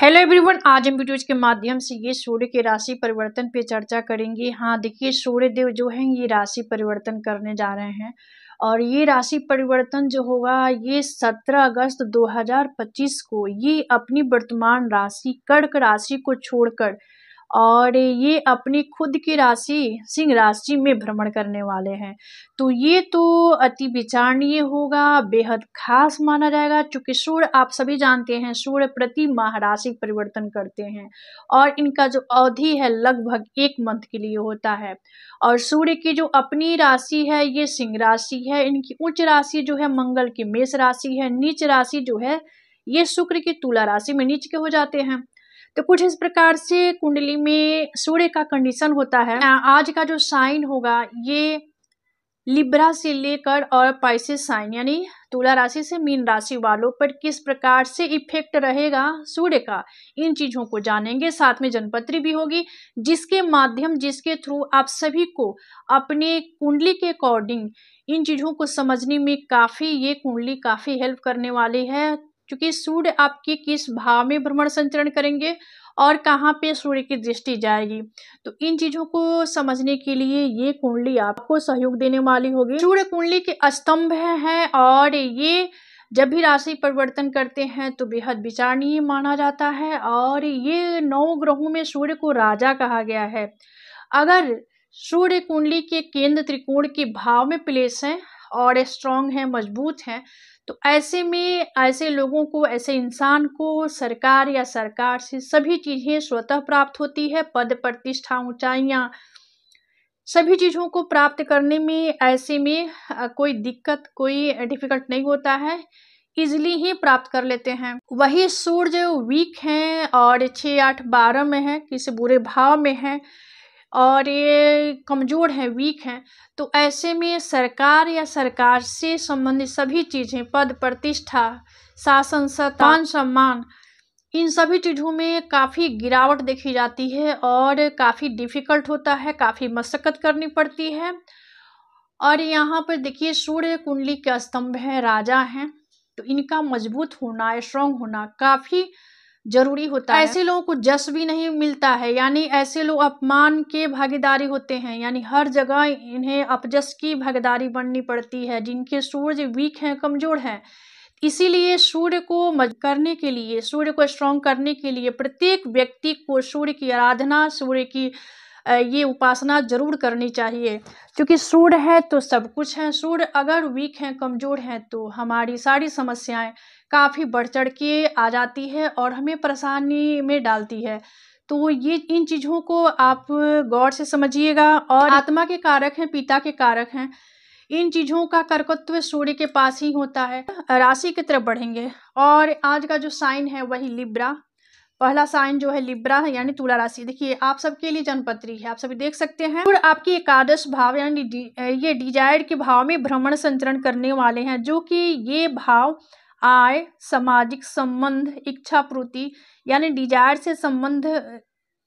Hello everyone, आज हम videos के माध्यम से ये सूर्य के राशि परिवर्तन पे चर्चा करेंगे। हाँ देखिए, सूर्य देव जो है ये राशि परिवर्तन करने जा रहे हैं और ये राशि परिवर्तन जो होगा ये 17 अगस्त 2025 को ये अपनी वर्तमान राशि कर्क राशि को छोड़कर और ये अपनी खुद की राशि सिंह राशि में भ्रमण करने वाले हैं। तो ये तो अति विचारणीय होगा, बेहद खास माना जाएगा, क्योंकि सूर्य आप सभी जानते हैं सूर्य प्रति माह राशि परिवर्तन करते हैं और इनका जो अवधि है लगभग 1 मंथ के लिए होता है। और सूर्य की जो अपनी राशि है ये सिंह राशि है, इनकी उच्च राशि जो है मंगल की मेष राशि है, नीच राशि जो है ये शुक्र की तुला राशि में नीच के हो जाते हैं। तो कुछ इस प्रकार से कुंडली में सूर्य का कंडीशन होता है। आज का जो साइन होगा ये लिब्रा से लेकर और पाइसेस साइन यानी तुला राशि से मीन राशि वालों पर किस प्रकार से इफेक्ट रहेगा सूर्य का, इन चीजों को जानेंगे। साथ में जनपत्री भी होगी जिसके थ्रू आप सभी को अपने कुंडली के अकॉर्डिंग इन चीजों को समझने में ये कुंडली काफी हेल्प करने वाली है, क्योंकि सूर्य आपके किस भाव में भ्रमण संचरण करेंगे और कहाँ पे सूर्य की दृष्टि जाएगी। तो इन चीजों को समझने के लिए ये कुंडली आपको सहयोग देने वाली होगी। सूर्य कुंडली के स्तंभ है और ये जब भी राशि परिवर्तन करते हैं तो बेहद विचारणीय माना जाता है और ये 9 ग्रहों में सूर्य को राजा कहा गया है। अगर सूर्य कुंडली के केंद्र त्रिकोण के भाव में प्लेस है और स्ट्रांग है, मजबूत है, तो ऐसे में ऐसे लोगों को, ऐसे इंसान को सरकार या सरकार से सभी चीजें स्वतः प्राप्त होती है। पद प्रतिष्ठा, ऊंचाइयां, सभी चीजों को प्राप्त करने में ऐसे में कोई दिक्कत, कोई डिफिकल्ट नहीं होता है, इजिली ही प्राप्त कर लेते हैं। वही सूर्य वीक हैं और 6, 8, 12 में है, किसी बुरे भाव में है और ये कमजोर है, वीक हैं, तो ऐसे में सरकार या सरकार से संबंधित सभी चीजें, पद प्रतिष्ठा, शासन सत्ता, मान सम्मान, इन सभी चीजों में काफी गिरावट देखी जाती है और काफी डिफिकल्ट होता है, काफी मशक्कत करनी पड़ती है। और यहाँ पर देखिए सूर्य कुंडली का स्तंभ है, राजा हैं, तो इनका मजबूत होना, स्ट्रांग होना काफी जरूरी होता है। ऐसे लोगों को जस भी नहीं मिलता है, यानी ऐसे लोग अपमान के भागीदारी होते हैं, यानी हर जगह इन्हें अपजस की भागीदारी बननी पड़ती है, जिनके सूर्य वीक हैं, कमजोर हैं। इसीलिए सूर्य को करने के लिए, सूर्य को स्ट्रांग करने के लिए प्रत्येक व्यक्ति को सूर्य की आराधना, सूर्य की ये उपासना जरूर करनी चाहिए, क्योंकि सूर्य है तो सब कुछ है। सूर्य अगर वीक है, कमजोर है, तो हमारी सारी समस्याएं काफी बढ़ चढ़ के आ जाती है और हमें परेशानी में डालती है। तो ये इन चीजों को आप गौर से समझिएगा। और आत्मा के कारक हैं, पिता के कारक हैं, इन चीजों का कारकत्व सूर्य के पास ही होता है। राशि की तरफ बढ़ेंगे और आज का जो साइन है वही लिब्रा, पहला साइन जो है लिब्रा है यानी तुला राशि। देखिए आप सबके लिए जनपत्री है, आप सभी देख सकते हैं। और आपकी एकादश भाव यानी ये डिजायर के भाव में भ्रमण संचरण करने वाले हैं, जो कि ये भाव आय, सामाजिक संबंध, इच्छा पूर्ति यानी डिजायर से संबंध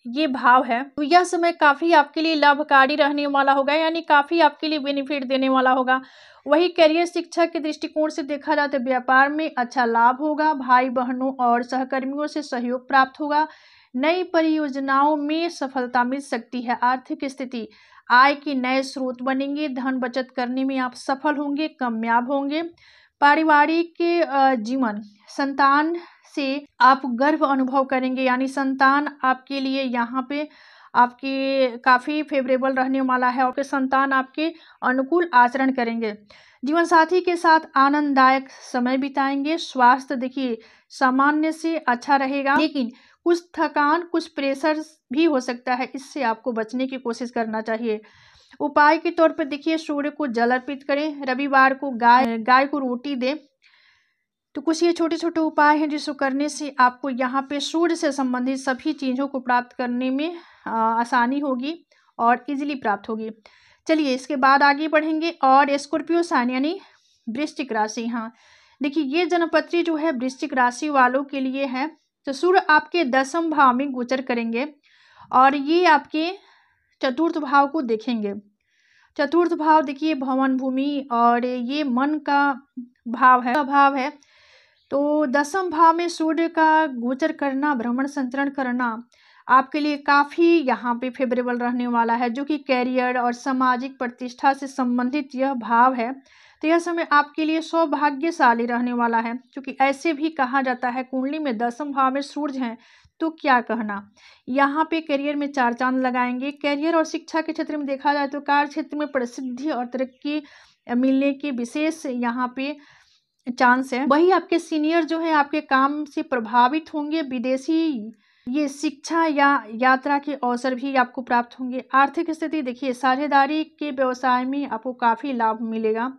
ये भाव है। तो यह समय काफी आपके लिए लाभकारी रहने वाला होगा, यानी काफी आपके लिए बेनिफिट देने वाला होगा। वही करियर, शिक्षा के दृष्टिकोण से देखा जाए तो व्यापार में अच्छा लाभ होगा, भाई बहनों और सहकर्मियों से सहयोग प्राप्त होगा, नई परियोजनाओं में सफलता मिल सकती है, आर्थिक स्थिति, आय के नए स्रोत बनेंगे, धन बचत करने में आप सफल होंगे, कामयाब होंगे। पारिवारिक जीवन, संतान से आप गर्व अनुभव करेंगे, यानी संतान आपके लिए यहाँ पे आपके काफ़ी फेवरेबल रहने वाला है, आपके संतान आपके अनुकूल आचरण करेंगे। जीवन साथी के साथ आनंददायक समय बिताएंगे। स्वास्थ्य देखिए सामान्य से अच्छा रहेगा, लेकिन कुछ थकान, कुछ प्रेशर भी हो सकता है, इससे आपको बचने की कोशिश करना चाहिए। उपाय के तौर पर देखिए सूर्य को जल अर्पित करें, रविवार को गाय को रोटी दें। तो कुछ ये छोटे छोटे उपाय हैं जिसको करने से आपको यहाँ पे सूर्य से संबंधित सभी चीज़ों को प्राप्त करने में आसानी होगी और इजीली प्राप्त होगी। चलिए इसके बाद आगे बढ़ेंगे। और स्कॉर्पियो साइन यानी वृश्चिक राशि, हाँ देखिए ये जनपत्री जो है वृश्चिक राशि वालों के लिए है। तो सूर्य आपके 10वें भाव में गोचर करेंगे और ये आपके चतुर्थ भाव को देखेंगे। चतुर्थ भाव देखिए भवन भूमि और ये मन का भाव है। तो दसम भाव में सूर्य का गोचर करना, भ्रमण संचरण करना आपके लिए काफ़ी यहाँ पे फेवरेबल रहने वाला है, जो कि कैरियर और सामाजिक प्रतिष्ठा से संबंधित यह भाव है। तो यह समय आपके लिए सौभाग्यशाली रहने वाला है, क्योंकि ऐसे भी कहा जाता है कुंडली में दसम भाव में सूर्य हैं तो क्या कहना। यहाँ पे करियर में 4 चांद लगाएंगे। करियर और शिक्षा के क्षेत्र में देखा जाए तो कार्य क्षेत्र में प्रसिद्धि और तरक्की मिलने की विशेष यहाँ पे चांस है। वही आपके सीनियर जो है आपके काम से प्रभावित होंगे। विदेशी ये शिक्षा या यात्रा के अवसर भी आपको प्राप्त होंगे। आर्थिक स्थिति देखिए, साझेदारी के व्यवसाय में आपको काफ़ी लाभ मिलेगा।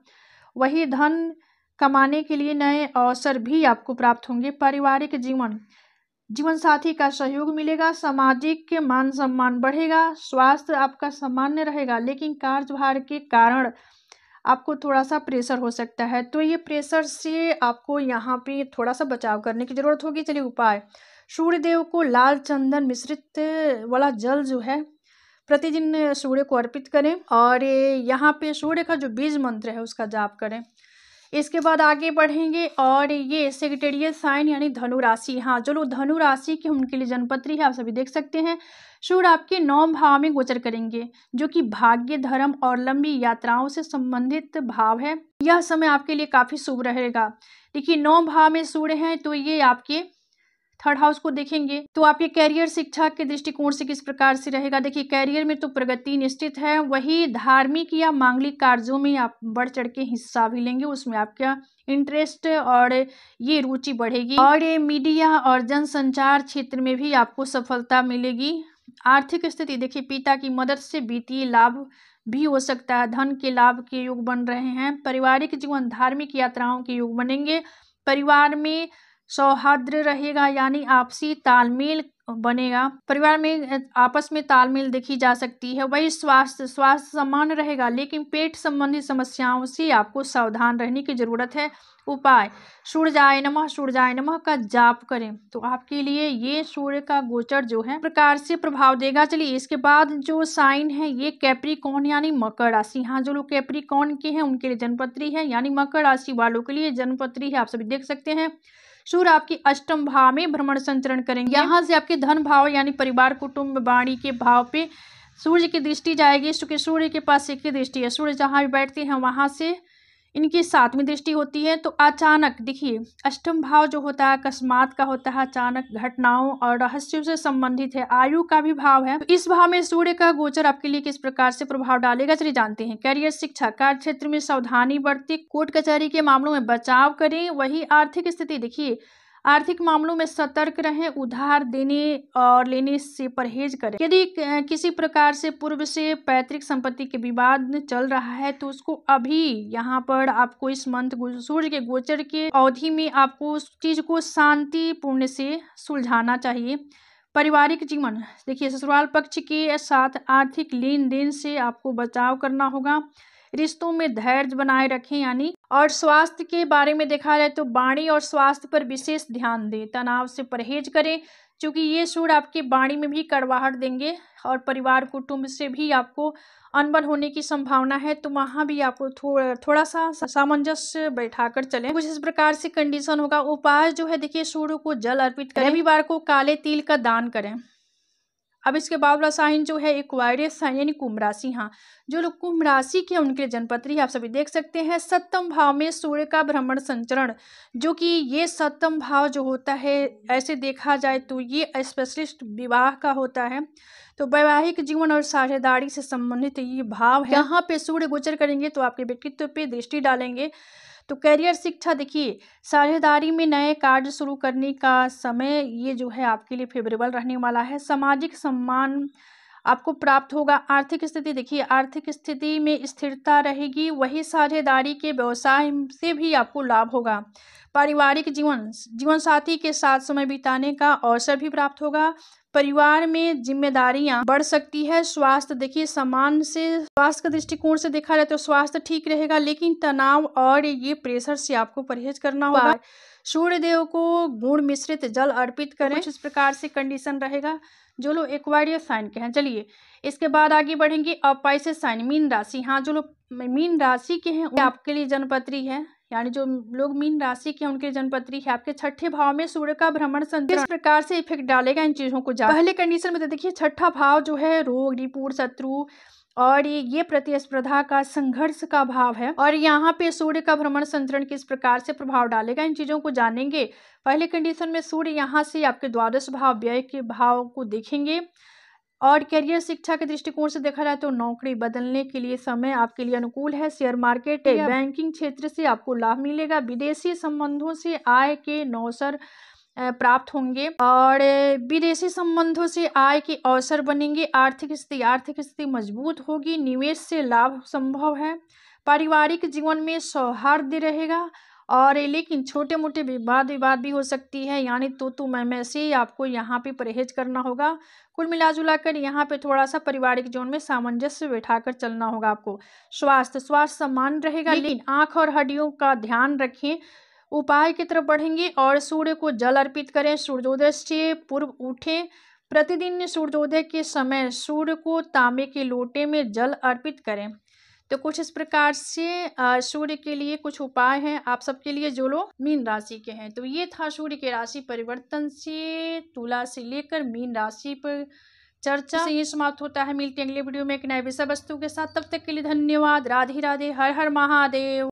वही धन कमाने के लिए नए अवसर भी आपको प्राप्त होंगे। पारिवारिक जीवन साथी का सहयोग मिलेगा। सामाजिक मान सम्मान बढ़ेगा। स्वास्थ्य आपका सामान्य रहेगा, लेकिन कार्यभार के कारण आपको थोड़ा सा प्रेशर हो सकता है, तो ये प्रेशर से आपको यहाँ पे थोड़ा सा बचाव करने की ज़रूरत होगी। चलिए उपाय, सूर्य देव को लाल चंदन मिश्रित वाला जल जो है प्रतिदिन सूर्य को अर्पित करें, और यहाँ पे सूर्य का जो बीज मंत्र है उसका जाप करें। इसके बाद आगे बढ़ेंगे, और ये सेक्रेटेरियल साइन यानी धनु राशि, हाँ चलो धनु राशि की उनके लिए जनपत्री है, आप सभी देख सकते हैं। सूर्य आपके 9 भाव में गोचर करेंगे, जो कि भाग्य, धर्म और लंबी यात्राओं से संबंधित भाव है। यह समय आपके लिए काफ़ी शुभ रहेगा। देखिए 9 भाव में सूर्य हैं, तो ये आपके 3rd हाउस को देखेंगे तो आपके कैरियर, शिक्षा के दृष्टिकोण से किस प्रकार से रहेगा। देखिए कैरियर में तो प्रगति निश्चित है। वही धार्मिक या मांगलिक कार्यों में आप बढ़ चढ़ के हिस्सा भी लेंगे, उसमें आपका इंटरेस्ट और ये रुचि बढ़ेगी। और ये मीडिया और जनसंचार क्षेत्र में भी आपको सफलता मिलेगी। आर्थिक स्थिति देखिए, पिता की मदद से वित्तीय लाभ भी हो सकता है। धन के लाभ के योग बन रहे हैं। पारिवारिक जीवन, धार्मिक यात्राओं के योग बनेंगे। परिवार में सौहार्द रहेगा, यानी आपसी तालमेल बनेगा। परिवार में आपस में तालमेल देखी जा सकती है। वही स्वास्थ्य सामान्य रहेगा, लेकिन पेट संबंधी समस्याओं से आपको सावधान रहने की जरूरत है। उपाय, सूर्याय नमः का जाप करें, तो आपके लिए ये सूर्य का गोचर जो है प्रकार से प्रभाव देगा। चलिए इसके बाद जो साइन है ये कैप्रिकॉर्न यानी मकर राशि, हाँ जो लोग कैप्रिकॉर्न के हैं उनके लिए जन्मपत्री है, यानी मकर राशि वालों के लिए जन्मपत्री है, आप सभी देख सकते हैं। सूर्य आपकी 8म भाव में भ्रमण संचरण करेंगे। यहाँ से आपके धन भाव यानी परिवार, कुटुंब, वाणी के भाव पे सूर्य की दृष्टि जाएगी, क्योंकि सूर्य के पास एक ही दृष्टि है। सूर्य जहाँ भी बैठते हैं वहाँ से इनकी 7वीं दृष्टि होती है। तो अचानक देखिए 8म भाव जो होता है अकस्मात का होता है, अचानक घटनाओं और रहस्यों से संबंधित है। आयु का भी भाव है। तो इस भाव में सूर्य का गोचर आपके लिए किस प्रकार से प्रभाव डालेगा, चलिए जानते हैं। कैरियर, शिक्षा, कार्य क्षेत्र में सावधानी बरतें, कोर्ट कचहरी के मामलों में बचाव करें। वही आर्थिक स्थिति देखिए, आर्थिक मामलों में सतर्क रहें, उधार देने और लेने से परहेज करें। यदि किसी प्रकार से पूर्व से पैतृक संपत्ति के विवाद चल रहा है तो उसको अभी यहाँ पर आपको इस मंत्र सूर्य के गोचर के अवधि में आपको उस चीज को शांतिपूर्ण से सुलझाना चाहिए। पारिवारिक जीवन देखिए, ससुराल पक्ष के साथ आर्थिक लेन देन से आपको बचाव करना होगा। रिश्तों में धैर्य बनाए रखें यानी। और स्वास्थ्य के बारे में देखा जाए तो वाणी और स्वास्थ्य पर विशेष ध्यान दें, तनाव से परहेज करें, क्योंकि ये सूर्य आपके वाणी में भी कड़वाहट देंगे और परिवार, कुटुंब से भी आपको अनबन होने की संभावना है। तो वहाँ भी आपको थोड़ा सा सामंजस्य बैठाकर चलें। कुछ इस प्रकार से कंडीशन होगा। उपाय जो है देखिए, सूर्य को जल अर्पित करें, रविवार को काले तिल का दान करें। अब इसके बाद वाला साइन जो है एक्वायरियस साइन यानी कुंभ राशि, हाँ जो लोग कुंभ राशि के उनके जन्मपत्री आप सभी देख सकते हैं। 7म भाव में सूर्य का भ्रमण संचरण, जो कि ये 7म भाव जो होता है ऐसे देखा जाए तो ये स्पेशलिस्ट विवाह का होता है। तो वैवाहिक जीवन और साझेदारी से संबंधित ये भाव है। यहाँ पे सूर्य गोचर करेंगे तो आपके व्यक्तित्व पे दृष्टि डालेंगे। तो करियर, शिक्षा देखिए, साझेदारी में नए कार्य शुरू करने का समय ये जो है आपके लिए फेवरेबल रहने वाला है। सामाजिक सम्मान आपको प्राप्त होगा। आर्थिक स्थिति देखिए, आर्थिक स्थिति में स्थिरता रहेगी। वही साझेदारी के व्यवसाय से भी आपको लाभ होगा। पारिवारिक जीवन साथी के साथ समय बिताने का अवसर भी प्राप्त होगा। परिवार में जिम्मेदारियां बढ़ सकती है। स्वास्थ्य देखिए, समान से स्वास्थ्य के दृष्टिकोण से देखा जाए तो स्वास्थ्य ठीक रहेगा, लेकिन तनाव और ये प्रेशर से आपको परहेज करना होगा। सूर्य देव को गुड़ मिश्रित जल अर्पित करें। कुछ इस प्रकार से कंडीशन रहेगा जो लोग एक्वायरियस साइन के हैं। चलिए इसके बाद आगे बढ़ेंगे। अपाइसेस साइन मीन राशि, हाँ जो लोग मीन राशि के हैं आपके लिए जन्मपत्री है। यानी जो लोग मीन राशि के उनके जन्मपत्री है, आपके छठे भाव में सूर्य का भ्रमण संतुलन इस प्रकार से इफेक्ट डालेगा इन चीजों को। पहले कंडीशन में तो देखिए छठा भाव जो है रोग, रिपुण, शत्रु और ये प्रतिस्पर्धा का, संघर्ष का भाव है, और यहाँ पे सूर्य का भ्रमण संतुलन किस प्रकार से प्रभाव डालेगा इन चीजों को जानेंगे। पहले कंडीशन में सूर्य यहाँ से आपके द्वादश भाव व्यय के भाव को देखेंगे, और करियर शिक्षा के दृष्टिकोण से देखा जाए तो नौकरी बदलने के लिए समय आपके लिए अनुकूल है। शेयर मार्केट या बैंकिंग क्षेत्र से आपको लाभ मिलेगा। विदेशी संबंधों से आय के अवसर प्राप्त होंगे, और विदेशी संबंधों से आय के अवसर बनेंगे। आर्थिक स्थिति मजबूत होगी। निवेश से लाभ संभव है। पारिवारिक जीवन में सौहार्द रहेगा, और लेकिन छोटे मोटे विवाद भी हो सकती है, यानी तो मैं से आपको यहाँ पे परहेज करना होगा। कुल मिला कर यहाँ पे थोड़ा सा पारिवारिक जीवन में सामंजस्य बैठाकर चलना होगा आपको। स्वास्थ्य सामान्य रहेगा, लेकिन आंख और हड्डियों का ध्यान रखें। उपाय की तरफ बढ़ेंगे, और सूर्य को जल अर्पित करें। सूर्योदय से पूर्व उठें। प्रतिदिन सूर्योदय के समय सूर्य को तांबे के लोटे में जल अर्पित करें। तो कुछ इस प्रकार से सूर्य के लिए कुछ उपाय हैं आप सबके लिए जो लोग मीन राशि के हैं। तो ये था सूर्य के राशि परिवर्तन से तुला से लेकर मीन राशि पर चर्चा। से ये समाप्त होता है। मिलते हैं अगले वीडियो में एक नए विषय वस्तु के साथ। तब तक के लिए धन्यवाद। राधे राधे। हर हर महादेव।